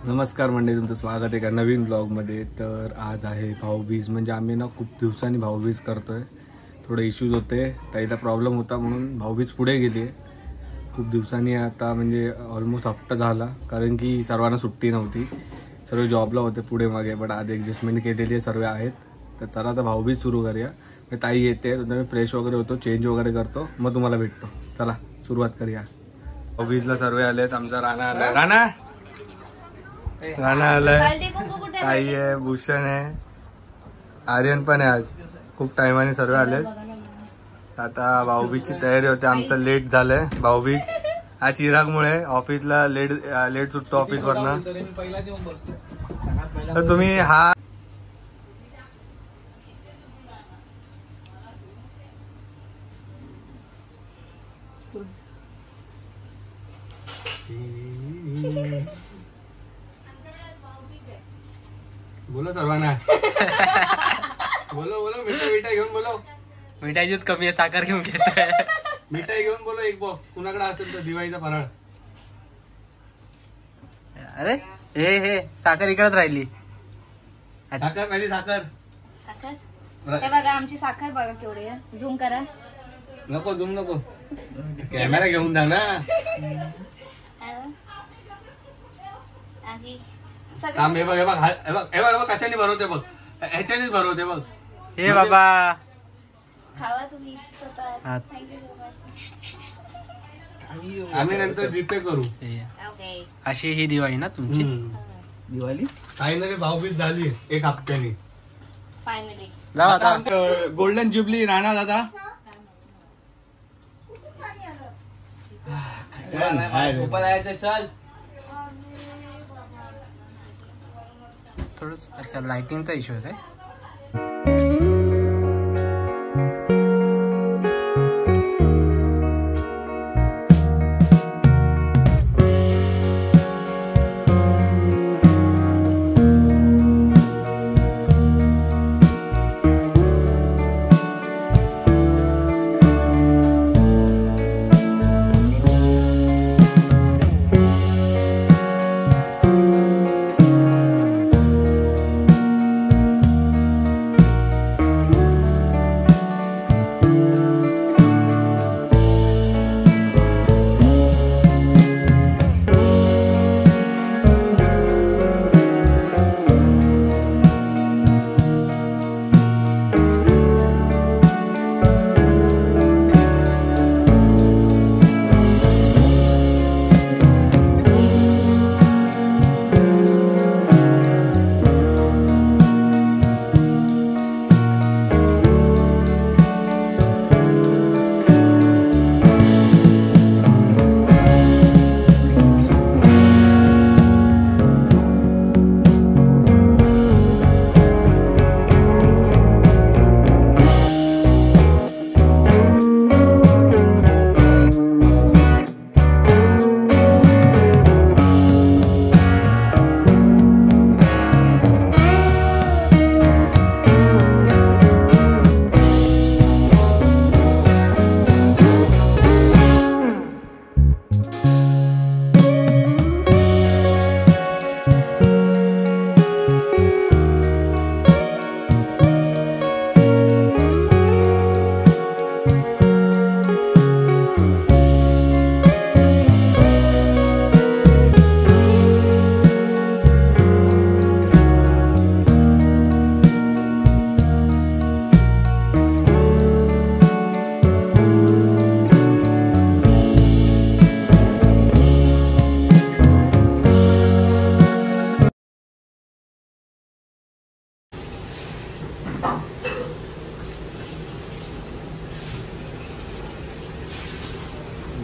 नमस्कार मंडळी, तुमचं स्वागत आहे एका नवीन ब्लॉगमध्ये। तर आज आहे भाऊबीज, म्हणजे आम्ही ना खूप दिवसांनी भाऊबीज करतोय। थोडे इश्यूज होते, ताईचा प्रॉब्लेम होता म्हणून भाऊबीज पुढे गेली आहे खूप दिवसांनी। आता म्हणजे ऑलमोस्ट हफ्ता झाला, कारण की सर्वांना सुट्टी नव्हती, सर्व जॉबला होते पुढे मागे, पण आज ॲडजस्टमेंट केलेली सर्व आहेत। तर चला आता भाऊबीज सुरू करूया। ताई येते, मी फ्रेश वगैरे होतो, चेंज वगैरे करतो, मग तुम्हाला भेटतो। चला सुरुवात करूया। भाऊबीजला सर्व आलेत, आमचा राणा आलाय। राणा आलाय, ताई आहे, भूषण आहे, आर्यन पण आहे। आज खूप टायमाने सर्व आले। आता भाऊबीजची तयारी होते, आमचं लेट झालंय भाऊबीज आज चिरागमुळे। ऑफिसला लेट सुटतो ऑफिस वरनं। तर तुम्ही हा बोलो सर्वांना बोलो मिठाई घेऊन बोलो। मिठाई दूध कमी आहे, साखर घेऊन घेतोय। मिठाई घेऊन बोलो एक कुणाकडे असेल तर दिवाळीचा फराळ। अरे हे साखर इकडच राहिली। साखर नाही, साखर हे बघा आमची साखर बघा केवढी आहे, झूम करा। नको झूम नको, कॅमेरा घेऊन जा ना। काम हे बघ हे बघ हे बघ हे बघ कशाने भरवते बघ, ह्याच्यानेच भरवते बघ। हे बाबा खावा तुम्ही स्वतः। आम्ही नंतर जीपे करू। ओके, अशी ही दिवाळी ना तुमची। दिवाळी फायनली भाऊबीज झाली एक हप्त्यानी फायनली। जाऊ आता गोल्डन जुबली राणा दादा। चल थोडस अच्छा लाइटिंगचा इश्यू आहे।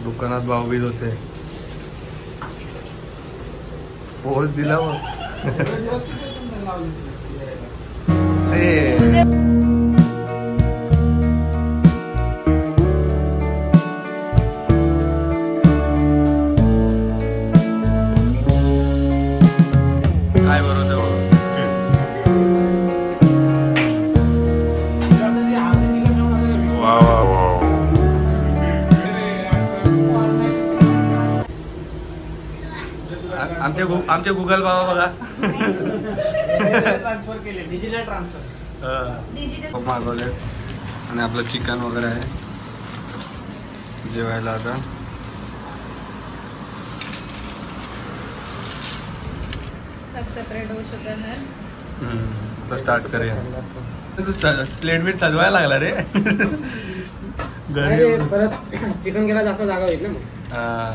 दुकानात भाऊबीज होते, पोहोच दिला मग। काय बरोबर वा वा वा। आमचे आमचे गुगल बाबा बघा ट्रान्सफर केले डिजिटल ट्रान्सफर. डिजिटल मागवले आणि आपलं चिकन वगैरे आहे जेवायला आता. सब सेपरेट हो चुका है. तर स्टार्ट करूया. प्लेट बीट सजवायला लागला रे घरी परत चिकन केला जास्त जागा होईल ना मग. हा